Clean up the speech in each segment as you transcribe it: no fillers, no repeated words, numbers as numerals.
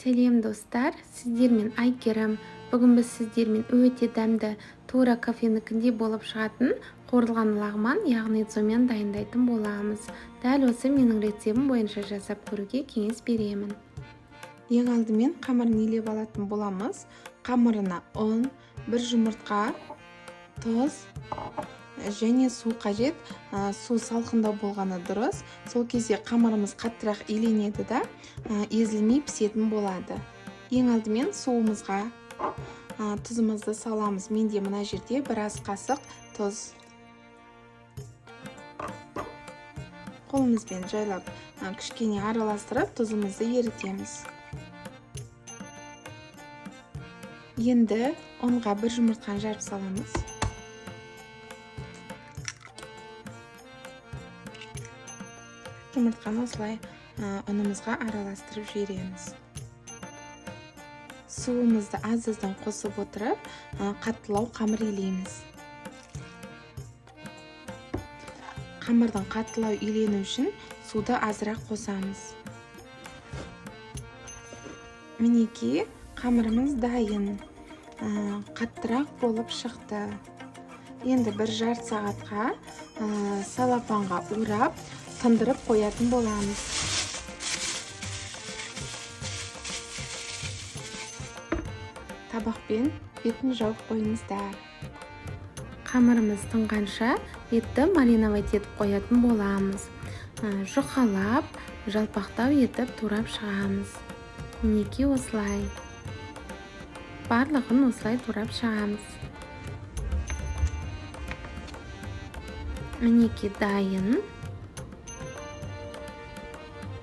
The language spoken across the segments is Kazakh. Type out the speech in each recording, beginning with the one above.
Сәлем достар, сіздермен Айгерім. Бүгін біз сіздермен өте дәмді тура кафенікіндей болып шығатын қуырылған лагман, яғни цомен дайындайтын боламыз. Дәл осы менің рецебім бойынша жасап көруге кеңес беремін. Ең алдымен қамырын илеп алатын боламыз. Қамырына ұн, бір жұмыртқа, тұз және су қажет. Су салқындау болғаны дұрыс. Сол кезде қамырымыз қаттырақ иленеді да, езілмей пісетін болады. Ең алдымен суымызға тұзымызды саламыз. Менде мына жерде бір ас қасық тұз. Қолымызбен жайлап кішкене араластырып, тұзымызды ерітеміз. Енді ұнға бір жұмыртқаны жарып саламыз. Жұмыртқаны осылай ұнымызға араластырып жібереміз. Суымызды аз-аздан қосып отырып, қаттылау қамыр илейміз. Қамырдың қаттылау илену үшін суды азырақ қосамыз. Мінекей, қамырымыз дайын. Қаттырақ болып шықты. Енді бір жарты сағатқа салапанға орап, тындырып қоятын боламыз. Табақпен бетін жауып қойыңыздар. Қамырымыз тынғанша етті мариновать етіп қоятын боламыз. Жұқалап, жалпақтау етіп турап шығамыз. Мінекей осылай. Барлығын осылай турап шығамыз. Мінекей дайын.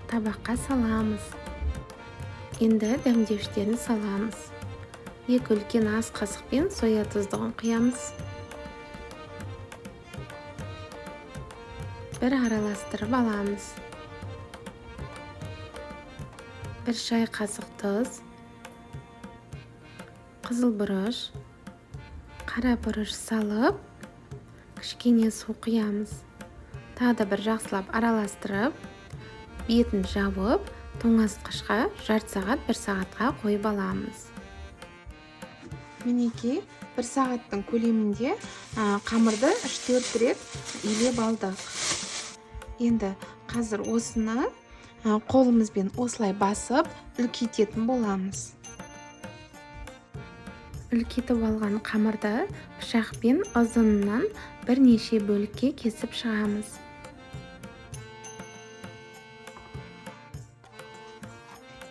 Табаққа саламыз. Енді дәмдеуіштерін саламыз. 2 үлкен ас қасықпен соя тұздығын құямыз. Бір араластырып аламыз. 1 шай қасық тұз, қызыл бұрыш, қара бұрыш салып, кішкене су құямыз. Тағы бір жақсылап араластырып, бетін жауып, тоңазытқышқа жарты сағат 1 сағатқа қойып аламыз. Мінекей, 1 сағаттың көлемінде қамырды 3-4 рет илеп алдық. Енді қазір осыны қолымызбен осылай басып, үлкейтетін боламыз. Үлкейтіп алған қамырды пышақпен ұзынынан бірнеше бөлікке кесіп шығамыз.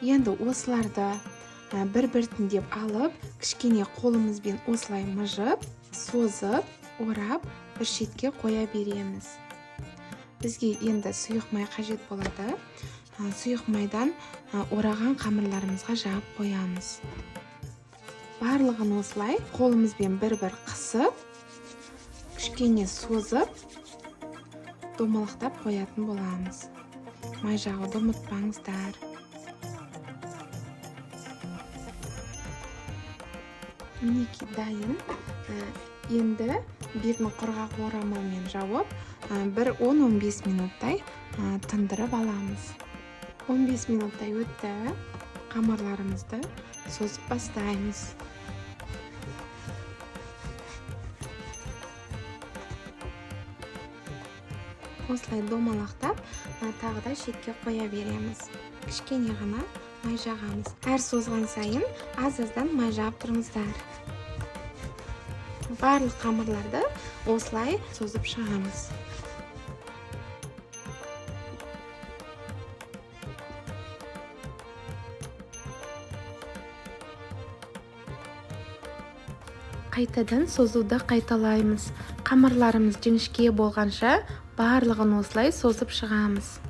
Енді осыларды бір-біртіндеп алып, кішкене қолымызбен осылай мұжып, созып, орап, бір шетке қоя береміз. Бізге енді сұйық май қажет болады. Сұйық майдан ораған қамырларымызға жағып қоямыз. Барлығын осылай қолымызбен бір-бір қысып, кішкене созып, домалақтап қоятын боламыз. Май жағуды ұмытпаңыздар. Мінекей дайын. Енді бетін құрғақ орамалмен жауып, бір 10-15 минуттай тындырып аламыз. 15 минуттай өтті. Қамырларымызды созып бастаймыз. Осылай домалақтап, тағы да шетке қоя береміз. Кішкене ғана май жағамыз. Әр созған сайын аз-аздан май жағып тұрыңыздар. Барлық қамырларды осылай созып шығамыз. Қайтадан созуды қайталаймыз. Қамырларымыз жіңішке болғанша барлығын осылай созып шығамыз.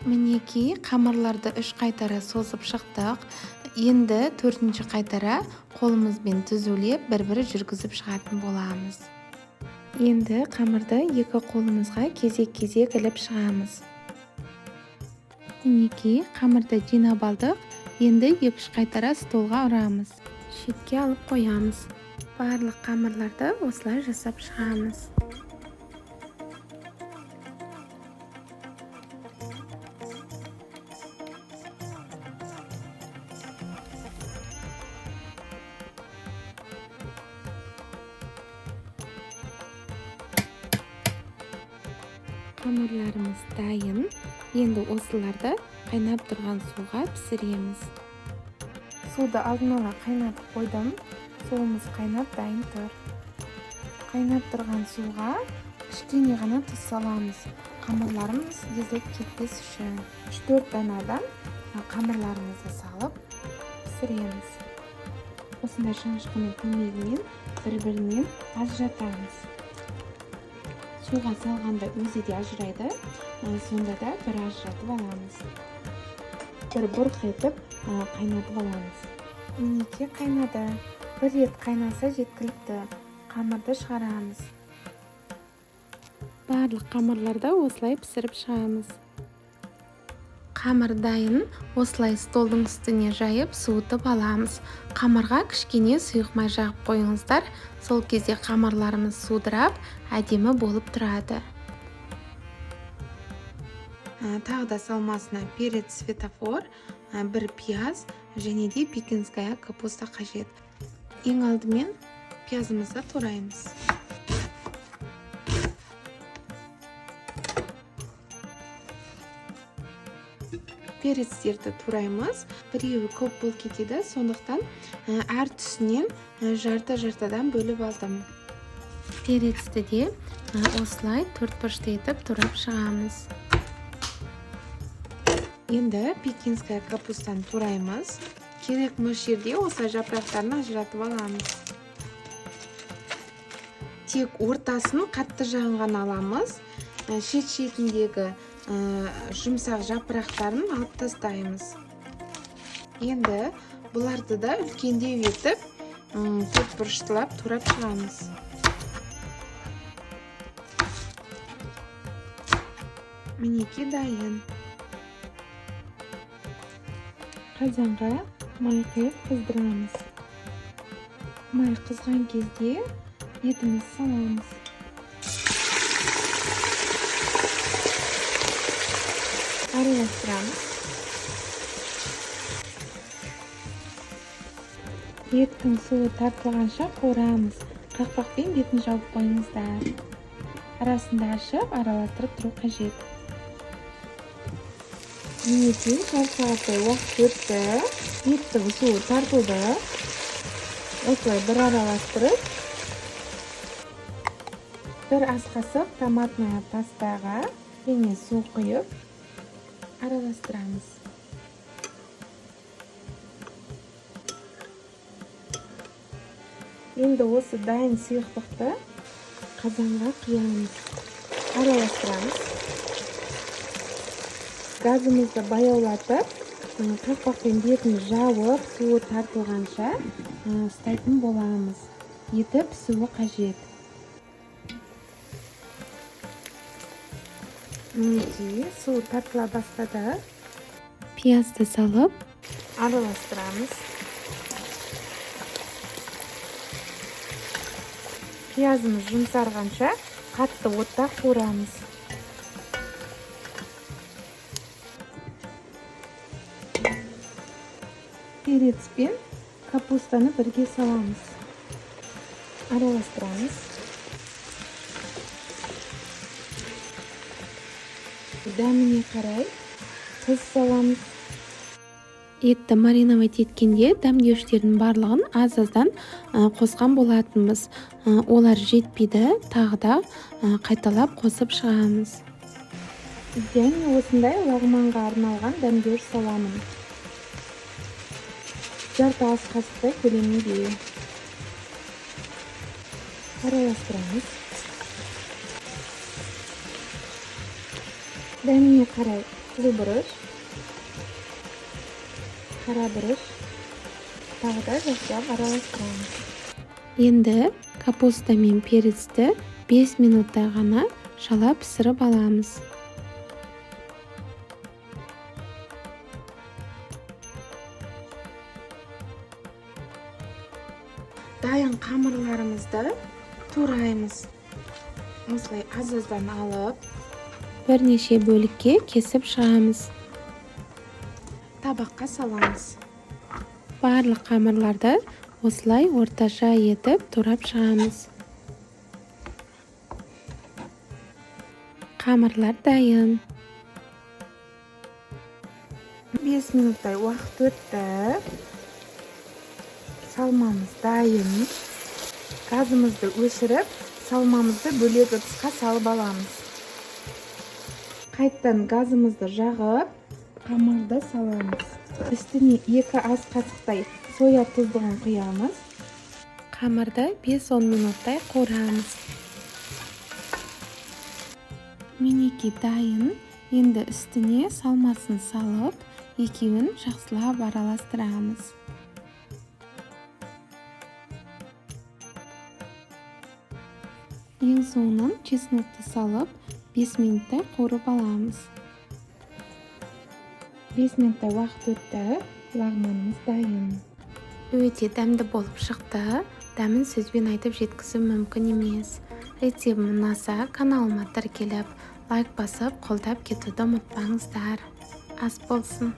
Мінекей қамырларды 3 қайтара созып шықтық. Енді 4-ші қайтара қолымызбен түзулеп бір-бір жүргізіп шығатын боламыз. Енді қамырды 2 қолымызға кезек-кезек іліп шығамыз. Мінекей қамырды жинап алдық. Енді 2-3 қайтара столға ұрамыз. Шетке алып қоямыз. Барлық қамырларды осылай жасап шығамыз. Қамырларымыз дайын. Енді осыларды қайнап тұрған суға пісіреміз. Суды алдын ала қайнатып қойдым. Суымыз қайнап дайын тұр. Қайнап тұрған суға кішкене ғана тұз саламыз. Қамырларымыз езіліп кетпес үшін 3-4 данадан қамырларымызды салып пісіреміз. Осындай шанышқының көмегімен бір-бірінен ажыратамыз. Суға салғанда өзі де ажырайды, сонда да бір ажыратып аламыз. Бір бұрқ етіп қайнатып аламыз. Мінекей қайнады. Бір рет қайнаса жеткілікті. Қамырды шығарамыз. Барлық қамырларды осылай пісіріп шығамыз. Қамыр дайын. Осылай столдың үстіне жайып суытып аламыз. Қамырға кішкене сұйық май жағып қойыңыздар. Сол кезде қамырларымыз судырап, әдемі болып тұрады. Тағы да салмасына перец светофор, бір пияз және де пекинская капуста қажет. Ең алдымен пиязымызды тураймыз. Перецтерді тураймыз. Біреуі көп болып кетеді, сондықтан әр түсінен жарты-жартыдан бөліп алдым. Перецті де осылай 4 бұрышты етіп турап шығамыз. Енді пекинская капустаны тураймыз. Керек мөлшерде осылай жапырақтарын ажыратып аламыз. Тек ортасын қатты жағын ғана аламыз. Шет-шетіндегі жұмсақ жапырақтарын алып тастаймыз. Енді бұларды да үлкендеу етіп, 4 бұрыштылап турап шығамыз. Мінекей дайын. Қазанға май құйып қыздырамыз. Май қызған кезде етімізді саламыз. Араластырамыз. Еттің суы тартылғанша қуырамыз. Қақпақпен бетін жауып қойыңыздар. Арасында ашып, араластырып тұру қажет. Мінекей жарты сағаттай уақыт өтті. Еттің суы тартылды. Осылай бір араластырып, бір ас қасық томатный пастаға және су құйып араластырамыз. Енді осы дайын сұйықтықты қазанға құямыз. Араластырамыз. Газымызды баяулатып, қақпақпен бетін жауып, суы тартылғанша ұстайтын боламыз. Еті пісуі қажет. Мінекей суы тартыла бастады. Пиязды салып араластырамыз. Пиязымыз жұмсарғанша қатты отта қуырамыз. Перец пен капустаны бірге саламыз. Араластырамыз. Дәміне қарай тұз саламыз. Етті мариновать еткенде дәмдеушілердің барлығын аз-аздан қосқан болатынбыз. Олар жетпейді, тағы да қайталап қосып шығамыз. Және осындай лағманға арналған дәмдеуш саламын. Жарты ас қасықтай көлемінде. Араластырамыз. Дәміне қарай Kızıl bұрыш, қара бұрыш, тағы да жақсылап араластырамыз. Енді капуста мен перецті 5 минуттай ғана шала пісіріп аламыз. Дайын қамырларымызды тураймыз. Осылай аз-аздан алып, Бірнеше бөлікке кесіп шығамыз. табаққа саламыз. Барлық қамырларды осылай орташа етіп турап шығамыз. Қамырлар дайын. 5 минуттай уақыт өтті. Салмамыз дайын. Газымызды өшіріп, салмамызды бөлек ыдысқа салып аламыз. Қайттан газымызды жағып, қамырды саламыз. Үстіне 2 ас қасықтай соя тұздығын құямыз. Қамырды 5-10 минуттай қуырамыз. Мінекей дайын. Енді үстіне салмасын салып, екеуін жақсылап араластырамыз. Ең соңынан чеснокты салып, 5 минуттай қуырып аламыз. 5 минуттай уақыт өтті. Лагманымыз дайын. Өте дәмді болып шықты. Дәмін сөзбен айтып жеткізу мүмкін емес. Рецептім ұнаса, каналыма тіркеліп, лайк басып, қолдап кетуді ұмытпаңыздар. Ас болсын.